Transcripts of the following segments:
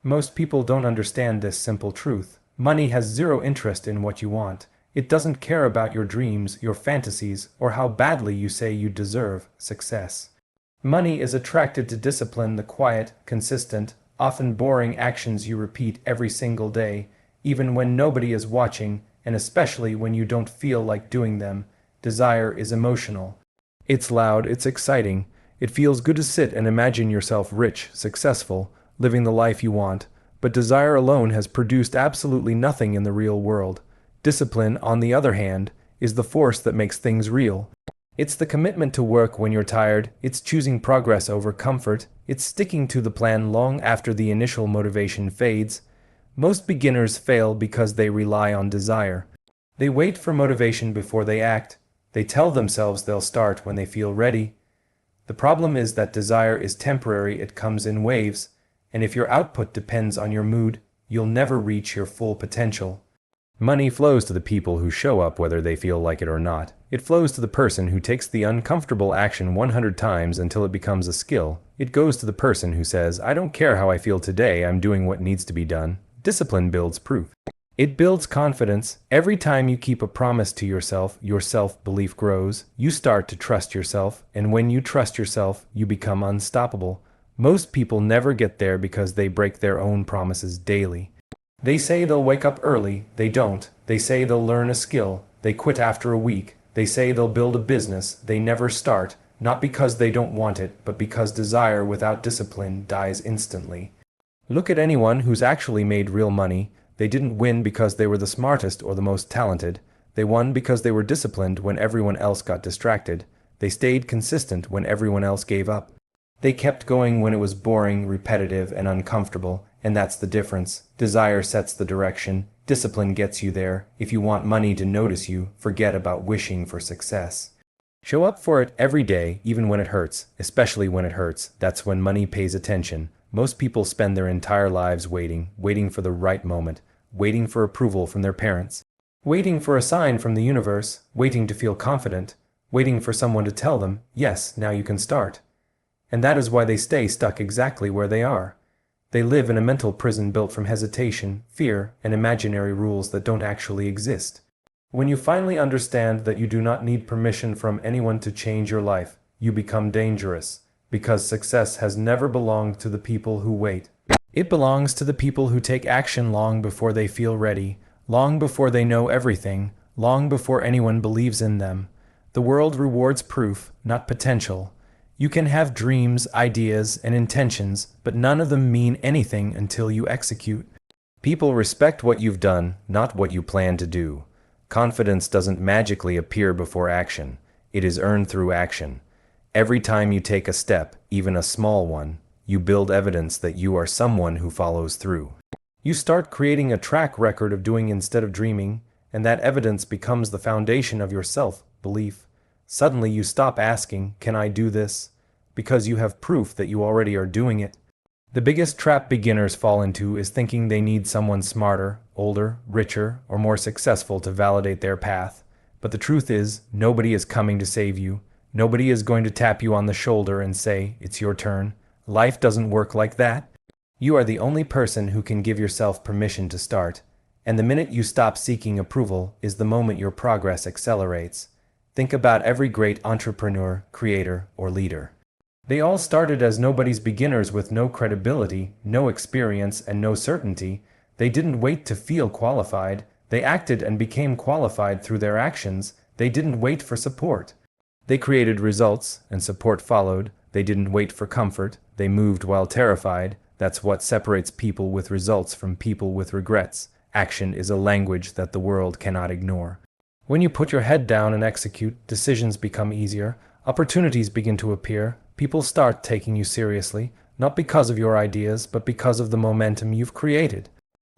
Most people don't understand this simple truth. Money has zero interest in what you want. It doesn't care about your dreams, your fantasies, or how badly you say you deserve success. Money is attracted to discipline, the quiet, consistent, often boring actions you repeat every single day, even when nobody is watching, and especially when you don't feel like doing them. Desire is emotional. It's loud, it's exciting. It feels good to sit and imagine yourself rich, successful, living the life you want. But desire alone has produced absolutely nothing in the real world. Discipline, on the other hand, is the force that makes things real. It's the commitment to work when you're tired, it's choosing progress over comfort, it's sticking to the plan long after the initial motivation fades. Most beginners fail because they rely on desire. They wait for motivation before they act. They tell themselves they'll start when they feel ready. The problem is that desire is temporary, it comes in waves, and if your output depends on your mood, you'll never reach your full potential. Money flows to the people who show up whether they feel like it or not. It flows to the person who takes the uncomfortable action 100 times until it becomes a skill. It goes to the person who says, I don't care how I feel today, I'm doing what needs to be done. Discipline builds proof. It builds confidence. Every time you keep a promise to yourself, your self-belief grows. You start to trust yourself, and when you trust yourself, you become unstoppable. Most people never get there because they break their own promises daily. They say they'll wake up early, they don't. They say they'll learn a skill, they quit after a week. They say they'll build a business, they never start, not because they don't want it, but because desire without discipline dies instantly. Look at anyone who's actually made real money. They didn't win because they were the smartest or the most talented. They won because they were disciplined when everyone else got distracted. They stayed consistent when everyone else gave up. They kept going when it was boring, repetitive, and uncomfortable, and that's the difference. Desire sets the direction. Discipline gets you there. If you want money to notice you, forget about wishing for success. Show up for it every day, even when it hurts, especially when it hurts. That's when money pays attention. Most people spend their entire lives waiting for the right moment, waiting for approval from their parents, waiting for a sign from the universe, waiting to feel confident, waiting for someone to tell them, yes, now you can start. And that is why they stay stuck exactly where they are. They live in a mental prison built from hesitation, fear, and imaginary rules that don't actually exist. When you finally understand that you do not need permission from anyone to change your life, you become dangerous, because success has never belonged to the people who wait. It belongs to the people who take action long before they feel ready, long before they know everything, long before anyone believes in them. The world rewards proof, not potential. You can have dreams, ideas, and intentions, but none of them mean anything until you execute. People respect what you've done, not what you plan to do. Confidence doesn't magically appear before action. It is earned through action. Every time you take a step, even a small one, you build evidence that you are someone who follows through. You start creating a track record of doing instead of dreaming, and that evidence becomes the foundation of your self-belief. Suddenly you stop asking, can I do this? Because you have proof that you already are doing it. The biggest trap beginners fall into is thinking they need someone smarter, older, richer, or more successful to validate their path. But the truth is, nobody is coming to save you. Nobody is going to tap you on the shoulder and say, it's your turn. Life doesn't work like that. You are the only person who can give yourself permission to start. And the minute you stop seeking approval is the moment your progress accelerates. Think about every great entrepreneur, creator, or leader. They all started as nobody's beginners with no credibility, no experience, and no certainty. They didn't wait to feel qualified. They acted and became qualified through their actions. They didn't wait for support. They created results, and support followed. They didn't wait for comfort. They moved while terrified. That's what separates people with results from people with regrets. Action is a language that the world cannot ignore. When you put your head down and execute, decisions become easier, opportunities begin to appear, people start taking you seriously, not because of your ideas, but because of the momentum you've created.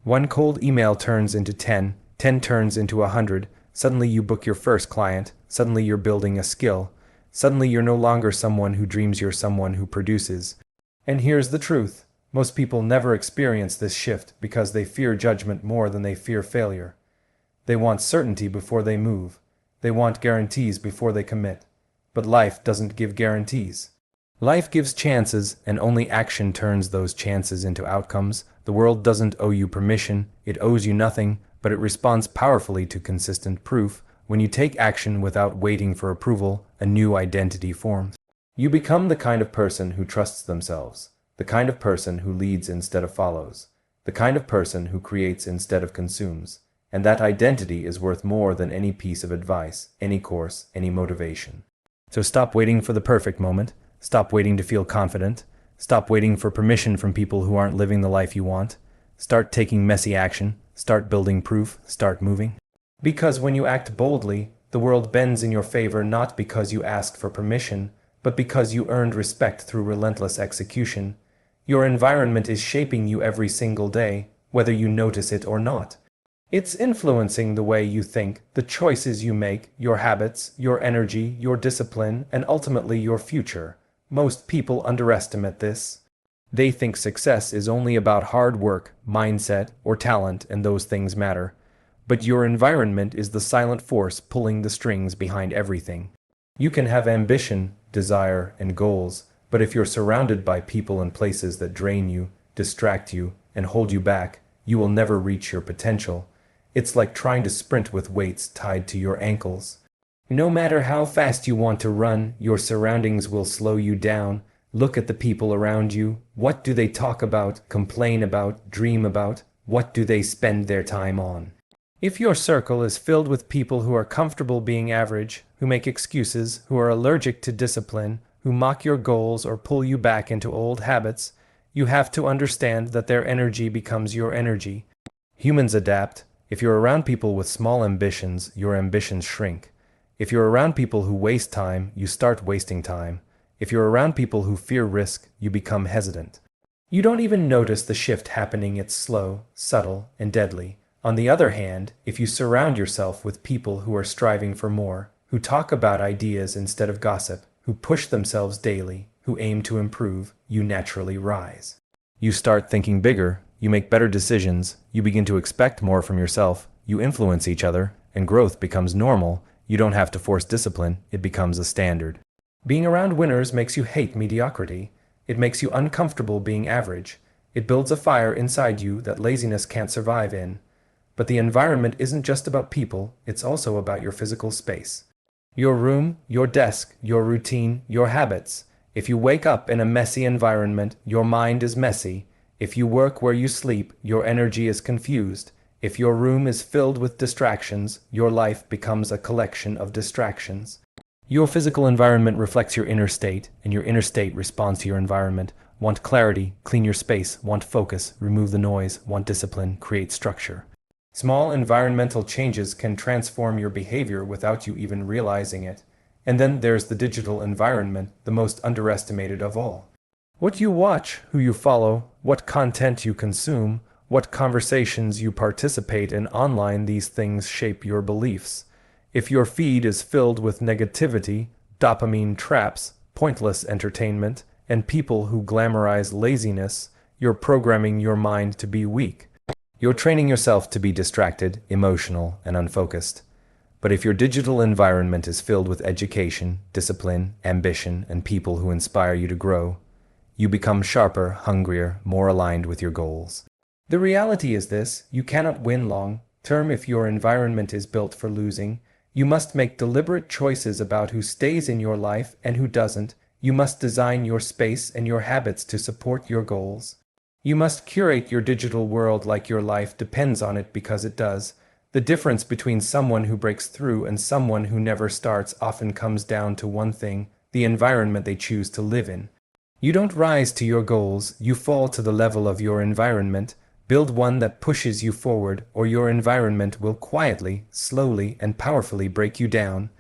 One cold email turns into 10, 10 turns into 100, suddenly you book your first client, suddenly you're building a skill, suddenly you're no longer someone who dreams, you're someone who produces. And here's the truth, most people never experience this shift because they fear judgment more than they fear failure. They want certainty before they move. They want guarantees before they commit. But life doesn't give guarantees. Life gives chances, and only action turns those chances into outcomes. The world doesn't owe you permission, it owes you nothing, but it responds powerfully to consistent proof. When you take action without waiting for approval, a new identity forms. You become the kind of person who trusts themselves, the kind of person who leads instead of follows, the kind of person who creates instead of consumes. And that identity is worth more than any piece of advice, any course, any motivation. So stop waiting for the perfect moment. Stop waiting to feel confident. Stop waiting for permission from people who aren't living the life you want. Start taking messy action. Start building proof. Start moving. Because when you act boldly, the world bends in your favor not because you asked for permission, but because you earned respect through relentless execution. Your environment is shaping you every single day, whether you notice it or not. It's influencing the way you think, the choices you make, your habits, your energy, your discipline, and ultimately your future. Most people underestimate this. They think success is only about hard work, mindset, or talent, and those things matter. But your environment is the silent force pulling the strings behind everything. You can have ambition, desire, and goals, but if you're surrounded by people and places that drain you, distract you, and hold you back, you will never reach your potential. It's like trying to sprint with weights tied to your ankles. No matter how fast you want to run, your surroundings will slow you down. Look at the people around you. What do they talk about, complain about, dream about? What do they spend their time on? If your circle is filled with people who are comfortable being average, who make excuses, who are allergic to discipline, who mock your goals or pull you back into old habits, you have to understand that their energy becomes your energy. Humans adapt. If you're around people with small ambitions, your ambitions shrink. If you're around people who waste time, you start wasting time. If you're around people who fear risk, you become hesitant. You don't even notice the shift happening. It's slow, subtle, and deadly. On the other hand, if you surround yourself with people who are striving for more, who talk about ideas instead of gossip, who push themselves daily, who aim to improve, you naturally rise. You start thinking bigger, you make better decisions, you begin to expect more from yourself, you influence each other, and growth becomes normal. You don't have to force discipline, it becomes a standard. Being around winners makes you hate mediocrity. It makes you uncomfortable being average. It builds a fire inside you that laziness can't survive in. But the environment isn't just about people, it's also about your physical space. Your room, your desk, your routine, your habits. If you wake up in a messy environment, your mind is messy. If you work where you sleep, your energy is confused. If your room is filled with distractions, your life becomes a collection of distractions. Your physical environment reflects your inner state, and your inner state responds to your environment. Want clarity, clean your space. Want focus, remove the noise. Want discipline, create structure. Small environmental changes can transform your behavior without you even realizing it. And then there's the digital environment, the most underestimated of all. What you watch, who you follow, what content you consume, what conversations you participate in online, these things shape your beliefs. If your feed is filled with negativity, dopamine traps, pointless entertainment, and people who glamorize laziness, you're programming your mind to be weak. You're training yourself to be distracted, emotional, and unfocused. But if your digital environment is filled with education, discipline, ambition, and people who inspire you to grow, you become sharper, hungrier, more aligned with your goals. The reality is this: you cannot win long-term if your environment is built for losing. You must make deliberate choices about who stays in your life and who doesn't. You must design your space and your habits to support your goals. You must curate your digital world like your life depends on it, because it does. The difference between someone who breaks through and someone who never starts often comes down to one thing: the environment they choose to live in. You don't rise to your goals, you fall to the level of your environment. Build one that pushes you forward, or your environment will quietly, slowly, and powerfully break you down.